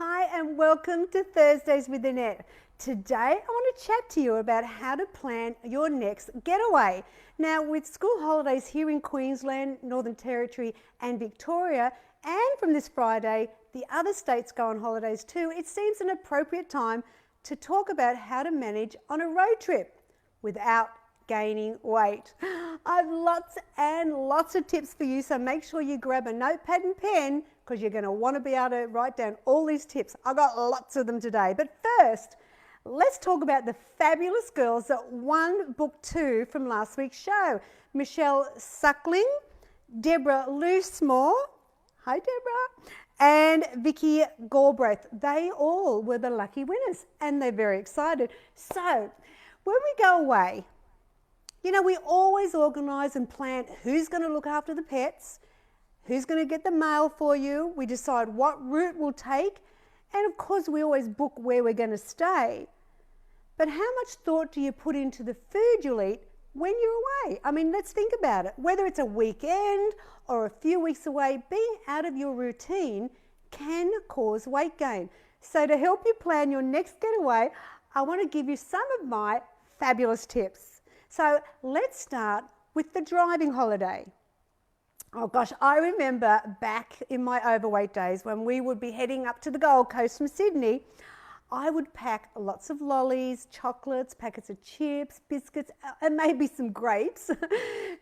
Hi and welcome to Thursdays with Annette. Today I want to chat to you about how to plan your next getaway. Now, with school holidays here in Queensland, Northern Territory and Victoria, and from this Friday the other states go on holidays too, it seems an appropriate time to talk about how to manage on a road trip without gaining weight. I've lots and lots of tips for you, so make sure you grab a notepad and pen because you're going to want to be able to write down all these tips. I've got lots of them today. But first, let's talk about the fabulous girls that won Book 2 from last week's show. Michelle Suckling, Deborah Loosemore, hi Deborah, and Vicky Galbraith. They all were the lucky winners and they're very excited. So when we go away, you know, we always organise and plan who's going to look after the pets, who's going to get the mail for you. We decide what route we'll take, and of course we always book where we're going to stay. But how much thought do you put into the food you'll eat when you're away? I mean, let's think about it. Whether it's a weekend or a few weeks away, being out of your routine can cause weight gain. So to help you plan your next getaway, I want to give you some of my fabulous tips. So let's start with the driving holiday. Oh gosh, I remember back in my overweight days when we would be heading up to the Gold Coast from Sydney, I would pack lots of lollies, chocolates, packets of chips, biscuits, and maybe some grapes.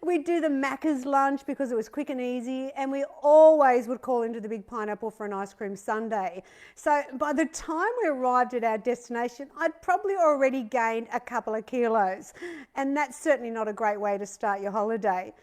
We'd do the Macca's lunch because it was quick and easy, and we always would call into the Big Pineapple for an ice cream sundae. So by the time we arrived at our destination, I'd probably already gained a couple of kilos, and that's certainly not a great way to start your holiday.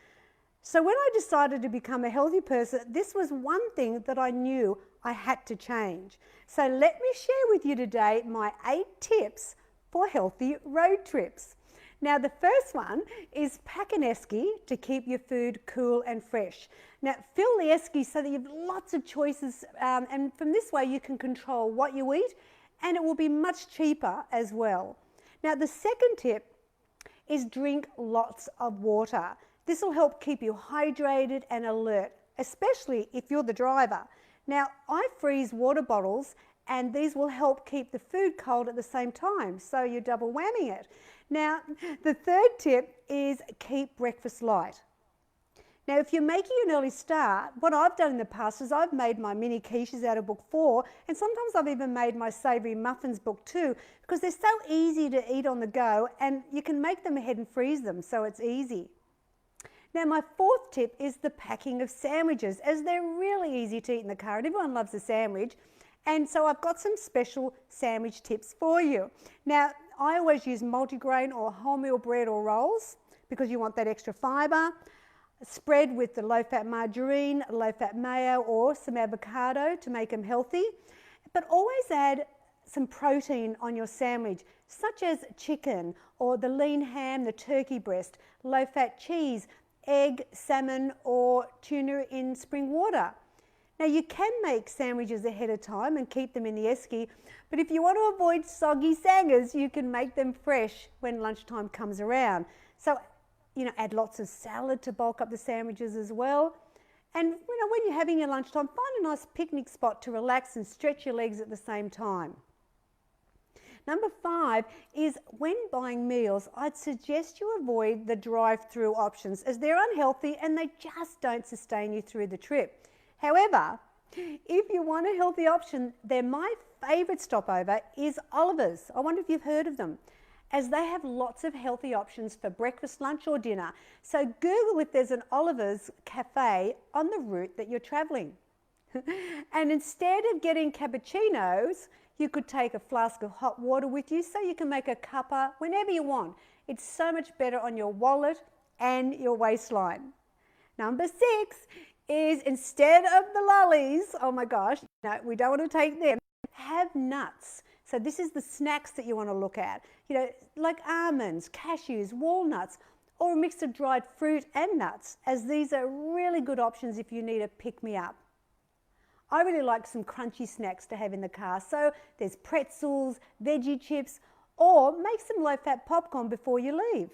So when I decided to become a healthy person, this was one thing that I knew I had to change. So let me share with you today my 8 tips for healthy road trips. Now the first one is pack an esky to keep your food cool and fresh. Now fill the esky so that you have lots of choices, and from this way you can control what you eat, and it will be much cheaper as well. Now the second tip is drink lots of water. This will help keep you hydrated and alert, especially if you're the driver. Now, I freeze water bottles and these will help keep the food cold at the same time, so you're double whamming it. Now, the third tip is keep breakfast light. Now, if you're making an early start, what I've done in the past is I've made my mini quiches out of Book 4, and sometimes I've even made my savoury muffins Book 2, because they're so easy to eat on the go and you can make them ahead and freeze them, so it's easy. Now my fourth tip is the packing of sandwiches, as they're really easy to eat in the car and everyone loves a sandwich. And so I've got some special sandwich tips for you. Now I always use multigrain or wholemeal bread or rolls because you want that extra fibre. Spread with the low-fat margarine, low-fat mayo or some avocado to make them healthy. But always add some protein on your sandwich, such as chicken or the lean ham, the turkey breast, low-fat cheese, egg, salmon or tuna in spring water. Now you can make sandwiches ahead of time and keep them in the esky, but if you want to avoid soggy sangers, you can make them fresh when lunchtime comes around. So, you know, add lots of salad to bulk up the sandwiches as well. And, you know, when you're having your lunchtime, find a nice picnic spot to relax and stretch your legs at the same time. Number 5 is when buying meals, I'd suggest you avoid the drive-through options as they're unhealthy and they just don't sustain you through the trip. However, if you want a healthy option, then my favourite stopover is Oliver's. I wonder if you've heard of them, as they have lots of healthy options for breakfast, lunch or dinner. So Google if there's an Oliver's cafe on the route that you're travelling. And instead of getting cappuccinos, you could take a flask of hot water with you so you can make a cuppa whenever you want. It's so much better on your wallet and your waistline. Number 6 is instead of the lollies, oh my gosh, no, we don't want to take them, have nuts. So this is the snacks that you want to look at, you know, like almonds, cashews, walnuts, or a mix of dried fruit and nuts, as these are really good options if you need a pick-me-up. I really like some crunchy snacks to have in the car, so there's pretzels, veggie chips, or make some low-fat popcorn before you leave.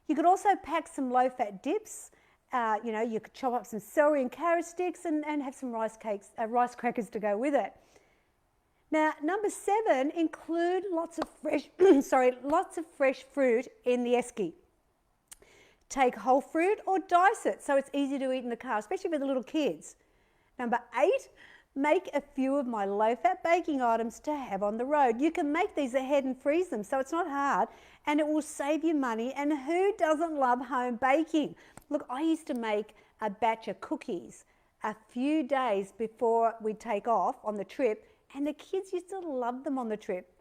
You could also pack some low-fat dips. You know, you could chop up some celery and carrot sticks and have some rice crackers to go with it. Now, number 7, include lots of fresh, lots of fresh fruit in the esky. Take whole fruit or dice it so it's easy to eat in the car, especially with the little kids. Number 8, make a few of my low-fat baking items to have on the road. You can make these ahead and freeze them, so it's not hard, and it will save you money. And who doesn't love home baking? Look, I used to make a batch of cookies a few days before we take off on the trip, and the kids used to love them on the trip.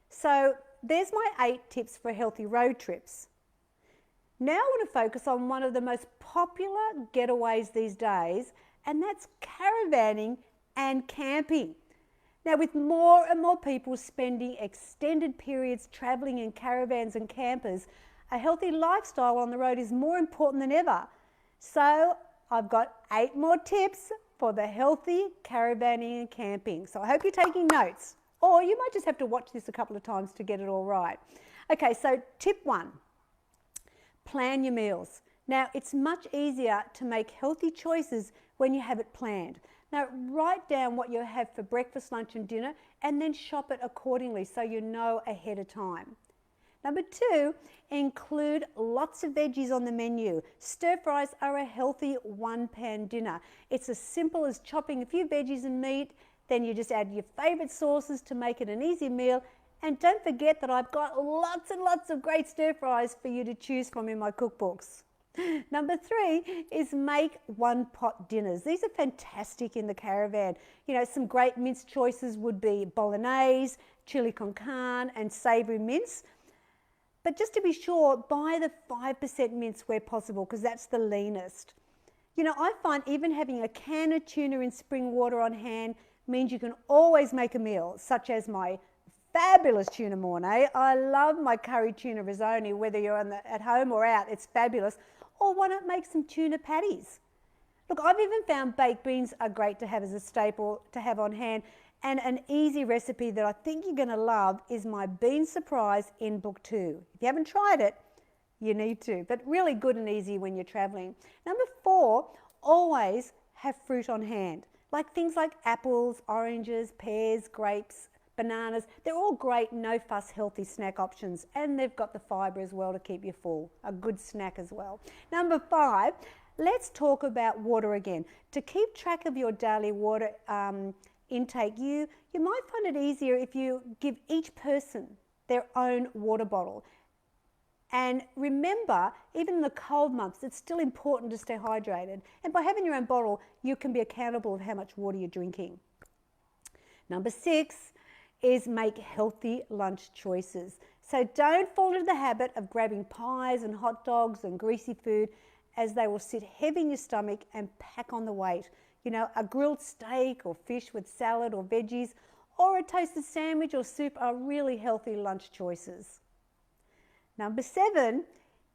So there's my 8 tips for healthy road trips. Now I want to focus on one of the most popular getaways these days, and that's caravanning and camping. Now, with more and more people spending extended periods travelling in caravans and campers, a healthy lifestyle on the road is more important than ever. So I've got 8 more tips for the healthy caravanning and camping. So I hope you're taking notes, or you might just have to watch this a couple of times to get it all right. Okay, so tip 1, plan your meals. Now, it's much easier to make healthy choices when you have it planned. Now, write down what you'll have for breakfast, lunch and dinner, and then shop it accordingly so you know ahead of time. Number 2, include lots of veggies on the menu. Stir fries are a healthy one-pan dinner. It's as simple as chopping a few veggies and meat, then you just add your favourite sauces to make it an easy meal. And don't forget that I've got lots and lots of great stir fries for you to choose from in my cookbooks. Number 3 is make one-pot dinners. These are fantastic in the caravan. You know, some great mince choices would be bolognese, chili con carne and savoury mince. But just to be sure, buy the 5% mince where possible because that's the leanest. You know, I find even having a can of tuna in spring water on hand means you can always make a meal, such as my fabulous tuna mornay. I love my curry tuna risotto, whether you're at home or out, it's fabulous. Or why not make some tuna patties? Look, I've even found baked beans are great to have as a staple to have on hand. And an easy recipe that I think you're going to love is my bean surprise in book 2. If you haven't tried it, you need to, but really good and easy when you're traveling. Number 4, always have fruit on hand, like things like apples, oranges, pears, grapes, bananas. They're all great, no fuss, healthy snack options, and they've got the fibre as well to keep you full. A good snack as well. Number 5, let's talk about water again. To keep track of your daily water intake, you might find it easier if you give each person their own water bottle. And remember, even in the cold months, it's still important to stay hydrated. And by having your own bottle, you can be accountable of how much water you're drinking. Number 6 is make healthy lunch choices. So don't fall into the habit of grabbing pies and hot dogs and greasy food, as they will sit heavy in your stomach and pack on the weight. You know, a grilled steak or fish with salad or veggies, or a toasted sandwich or soup are really healthy lunch choices. Number 7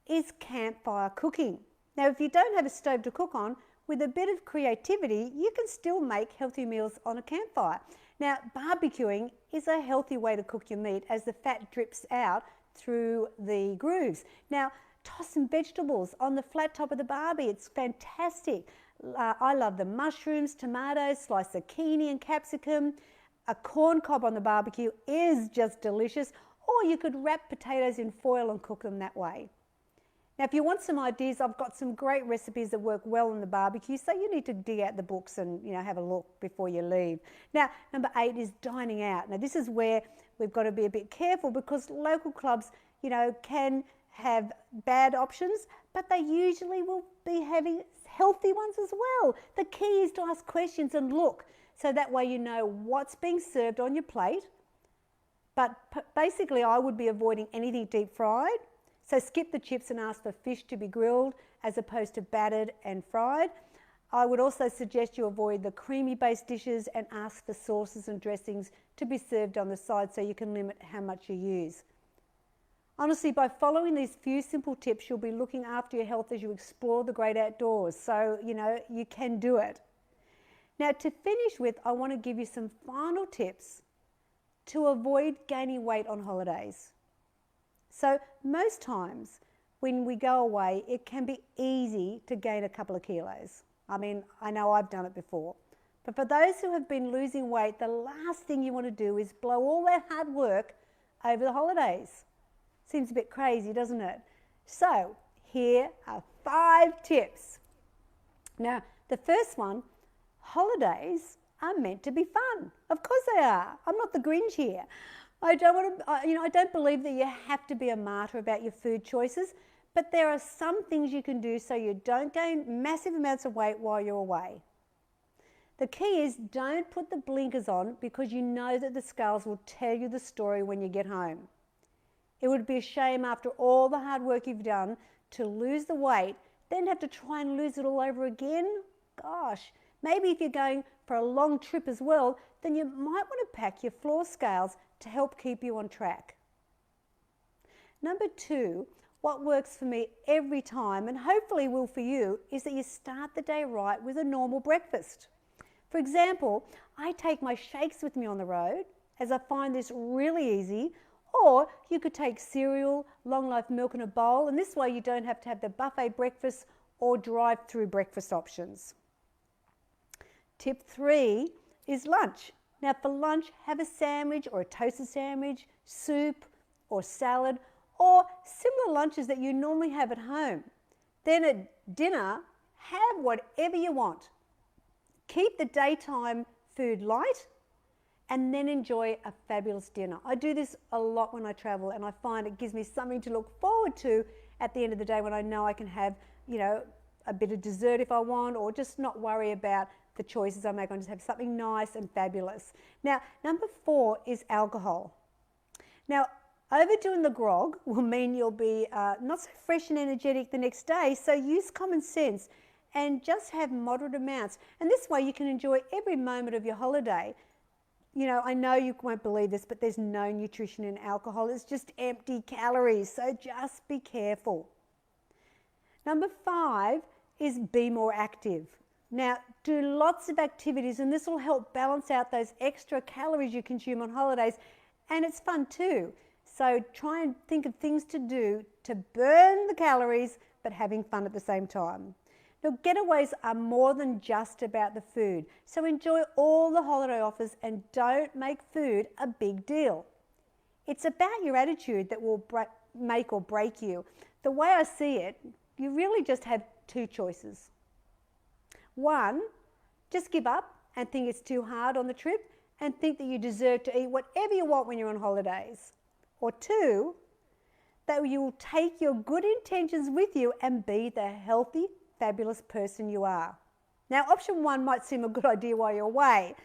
is campfire cooking. Now, if you don't have a stove to cook on, with a bit of creativity, you can still make healthy meals on a campfire. Now, barbecuing is a healthy way to cook your meat as the fat drips out through the grooves. Now, toss some vegetables on the flat top of the barbie. It's fantastic. I love the mushrooms, tomatoes, sliced zucchini and capsicum. A corn cob on the barbecue is just delicious. Or you could wrap potatoes in foil and cook them that way. Now, if you want some ideas, I've got some great recipes that work well in the barbecue, so you need to dig out the books and, you know, have a look before you leave. Now, number 8 is dining out. Now, this is where we've got to be a bit careful because local clubs, you know, can have bad options, but they usually will be having healthy ones as well. The key is to ask questions and look, so that way you know what's being served on your plate. But basically, I would be avoiding anything deep fried. So skip the chips and ask for fish to be grilled as opposed to battered and fried. I would also suggest you avoid the creamy based dishes and ask for sauces and dressings to be served on the side so you can limit how much you use. Honestly, by following these few simple tips, you'll be looking after your health as you explore the great outdoors. So, you know, you can do it. Now, to finish with, I want to give you some final tips to avoid gaining weight on holidays. So most times when we go away, it can be easy to gain a couple of kilos. I mean, I know I've done it before, But for those who have been losing weight, the last thing you want to do is blow all that hard work over the holidays. Seems a bit crazy, doesn't it? So here are 5 tips. Now, the first one, holidays are meant to be fun. Of course they are. I'm not the Grinch here. I don't believe that you have to be a martyr about your food choices, but there are some things you can do so you don't gain massive amounts of weight while you're away. The key is don't put the blinkers on because you know that the scales will tell you the story when you get home. It would be a shame after all the hard work you've done to lose the weight, then have to try and lose it all over again. Gosh, maybe if you're going for a long trip as well, then you might want to pack your floor scales to help keep you on track. Number 2, what works for me every time, and hopefully will for you, is that you start the day right with a normal breakfast. For example, I take my shakes with me on the road, as I find this really easy, or you could take cereal, long life milk in a bowl, and this way you don't have to have the buffet breakfast or drive-through breakfast options. Tip 3 is lunch. Now for lunch, have a sandwich or a toasted sandwich, soup or salad, or similar lunches that you normally have at home. Then at dinner, have whatever you want. Keep the daytime food light and then enjoy a fabulous dinner. I do this a lot when I travel, and I find it gives me something to look forward to at the end of the day when I know I can have, a bit of dessert if I want, or just not worry about the choices I make. I just have something nice and fabulous. Now, number 4 is alcohol. Now, overdoing the grog will mean you'll be not so fresh and energetic the next day, so use common sense and just have moderate amounts. And this way you can enjoy every moment of your holiday. I know you won't believe this, but there's no nutrition in alcohol. It's just empty calories, so just be careful. Number 5 is be more active. Now, do lots of activities, and this will help balance out those extra calories you consume on holidays, and it's fun too. So try and think of things to do to burn the calories, but having fun at the same time. Now, getaways are more than just about the food, so enjoy all the holiday offers and don't make food a big deal. It's about your attitude that will make or break you. The way I see it, you really just have 2 choices. 1, just give up and think it's too hard on the trip and think that you deserve to eat whatever you want when you're on holidays. Or 2, that you will take your good intentions with you and be the healthy, fabulous person you are. Now, option 1 might seem a good idea while you're away,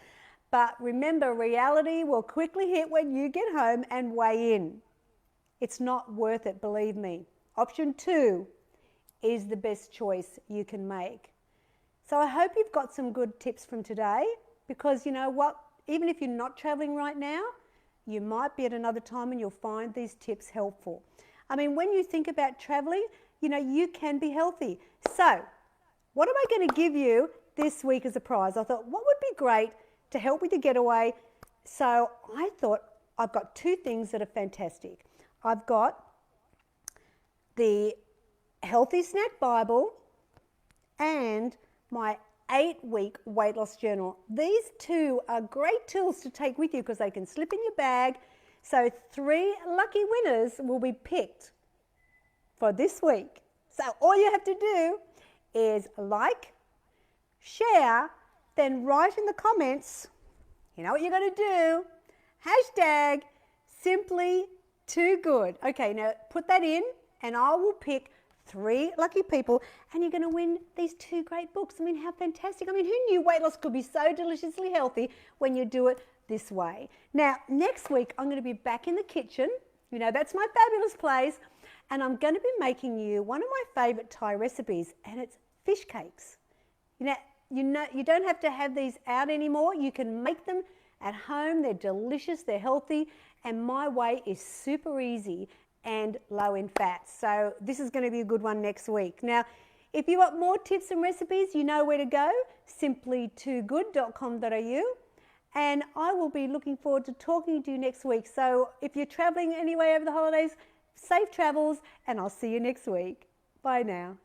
but remember, reality will quickly hit when you get home and weigh in. It's not worth it, believe me. Option 2 is the best choice you can make. So I hope you've got some good tips from today, because you know what, even if you're not traveling right now, you might be at another time and you'll find these tips helpful. I mean, when you think about traveling, you can be healthy. So what am I going to give you this week as a prize? I thought, what would be great to help with your getaway? So I thought I've got 2 things that are fantastic. I've got the Healthy Snack Bible and my 8-week weight loss journal. These 2 are great tools to take with you because they can slip in your bag. So 3 lucky winners will be picked for this week. So all you have to do is like, share, then write in the comments, you know what you're going to do, hashtag Symply Too Good. Okay, now put that in and I will pick 3 lucky people and you're going to win these 2 great books. I mean, how fantastic. I mean, who knew weight loss could be so deliciously healthy when you do it this way? Now, next week, I'm going to be back in the kitchen. That's my fabulous place. And I'm going to be making you one of my favourite Thai recipes, and it's fish cakes. You don't have to have these out anymore. You can make them at home. They're delicious, they're healthy, and my way is super easy and low in fat. So this is going to be a good one next week. Now, if you want more tips and recipes, you know where to go, simplytoogood.com.au. And I will be looking forward to talking to you next week. So if you're traveling anyway over the holidays, safe travels, and I'll see you next week. Bye now.